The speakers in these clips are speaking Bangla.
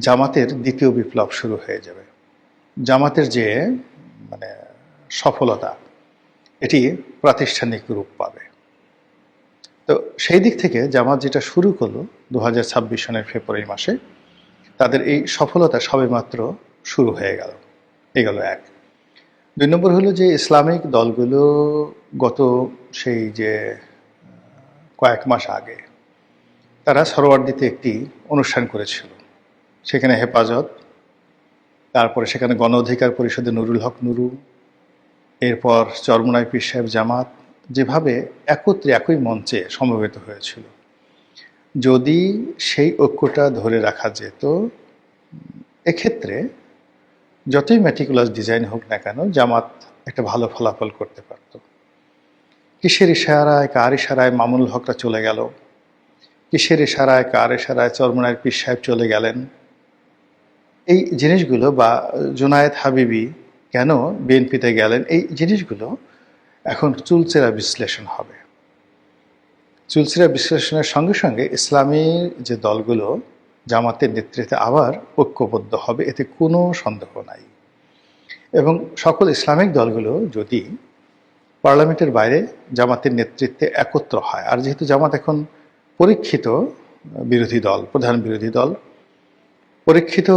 জামাতের দ্বিতীয় বিপ্লব শুরু হয়ে যাবে। জামাতের যে মানে সফলতা, এটি প্রাতিষ্ঠানিক রূপ পাবে। তো সেই দিক থেকে জামাত যেটা শুরু করলো 2026 সনের ফেব্রুয়ারি মাসে, তাদের এই সফলতা সবেমাত্র শুরু হয়ে গেল। এই গেল এক। 2 নম্বর হলো যে ইসলামিক দলগুলো গত সেই যে কয়েক মাস আগে তারা সরোয়ার্দীতে একটি অনুষ্ঠান করেছিল। সেখানে হেফাজত, তারপরে সেখানে গণ অধিকার পরিষদে নুরুল হক নুরু, এরপর চরমোনাই পীর সাহেব জামাত যেভাবে একত্রে একই মঞ্চে সমবেত হয়েছিল, যদি সেই ঐক্যটা ধরে রাখা যেত, এক্ষেত্রে যতই ম্যাটিকুলাস ডিজাইন হোক না কেন জামাত একটা ভালো ফলাফল করতে পারত। কিসের ইশারায় কার ইশারায় মামুনুল হকরা চলে গেল, কিসের ইশারায় কার ইশারায় চরমোনাই পীর সাহেব চলে গেলেন, এই জিনিসগুলো, বা জুনায়েদ হাবিবি কেন বিএনপিতে গেলেন, এই জিনিসগুলো এখন চুলচেরা বিশ্লেষণ হবে। চুলচেরা বিশ্লেষণের সঙ্গে সঙ্গে ইসলামী যে দলগুলো জামাতের নেতৃত্বে আবার ঐক্যবদ্ধ হবে, এতে কোনো সন্দেহ নাই। এবং সকল ইসলামিক দলগুলো যদি পার্লামেন্টের বাইরে জামাতের নেতৃত্বে একত্র হয়, আর যেহেতু জামাত এখন পরীক্ষিত বিরোধী দল, প্রধান বিরোধী দল, পরীক্ষিত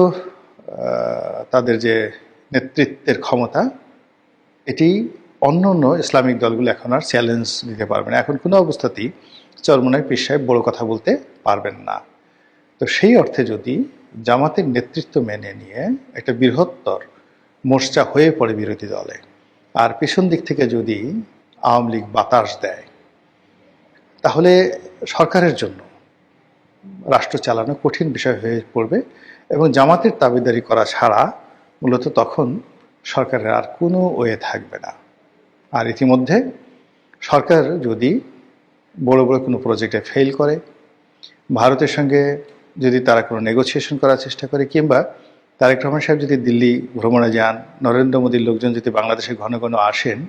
তাদের যে নেতৃত্বের ক্ষমতা, এটি অন্য অন্য ইসলামিক দলগুলো এখন আর চ্যালেঞ্জ দিতে পারবে না। এখন কোনো অবস্থাতেই চরমোনাই পীর সাহেব বড় কথা বলতে পারবেন না। তো সেই অর্থে যদি জামাতের নেতৃত্ব মেনে নিয়ে একটা বৃহত্তর মোর্চা হয়ে পড়ে বিরোধী দলে, আর পিছন দিক থেকে যদি আওয়ামী লীগ বাতাস দেয়, তাহলে সরকারের জন্য রাষ্ট্র চালানো কঠিন বিষয় হয়ে পড়বে এবং জামাতের দাবিদারি করা ছাড়া মূলত তখন সরকারের আর কোনো ওয়ে থাকবে না। আর ইতিমধ্যে সরকার যদি বড় বড় কোনো প্রজেক্টে ফেল করে, ভারতের সঙ্গে যদি তারা কোনো নেগোসিয়েশন করার চেষ্টা করে, কিংবা তারেক রহমান সাহেব যদি দিল্লি ভ্রমণে যান, নরেন্দ্র মোদীর লোকজন যদি বাংলাদেশে ঘন ঘন আসেন,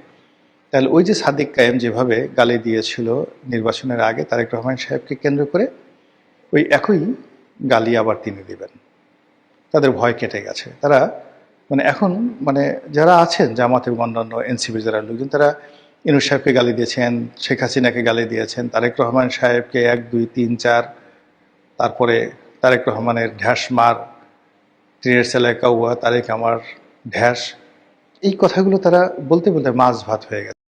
তাহলে ওই যে সাদিক কায়েম যেভাবে গালি দিয়েছিল নির্বাচনের আগে তারেক রহমান সাহেবকে কেন্দ্র করে, ওই একই গালি আবার তিনি দিবেন। তাদের ভয় কেটে গেছে। তারা এখন যারা আছেন জামাত এবং অন্যান্য এনসিপির যারা লোকজন, তারা ইউনূস সাহেবকে গালি দিয়েছেন, শেখ হাসিনাকে গালি দিয়েছেন, তারেক রহমান সাহেবকে 1, 2, 3, 4, তারপরে তারেক রহমানের ঢ্যাস মার, তীরের সেলায় কাউয়া, তারেক আমার ঢ্যাস, এই কথাগুলো তারা বলতে বলতে মাছ ভাত হয়ে গেছে।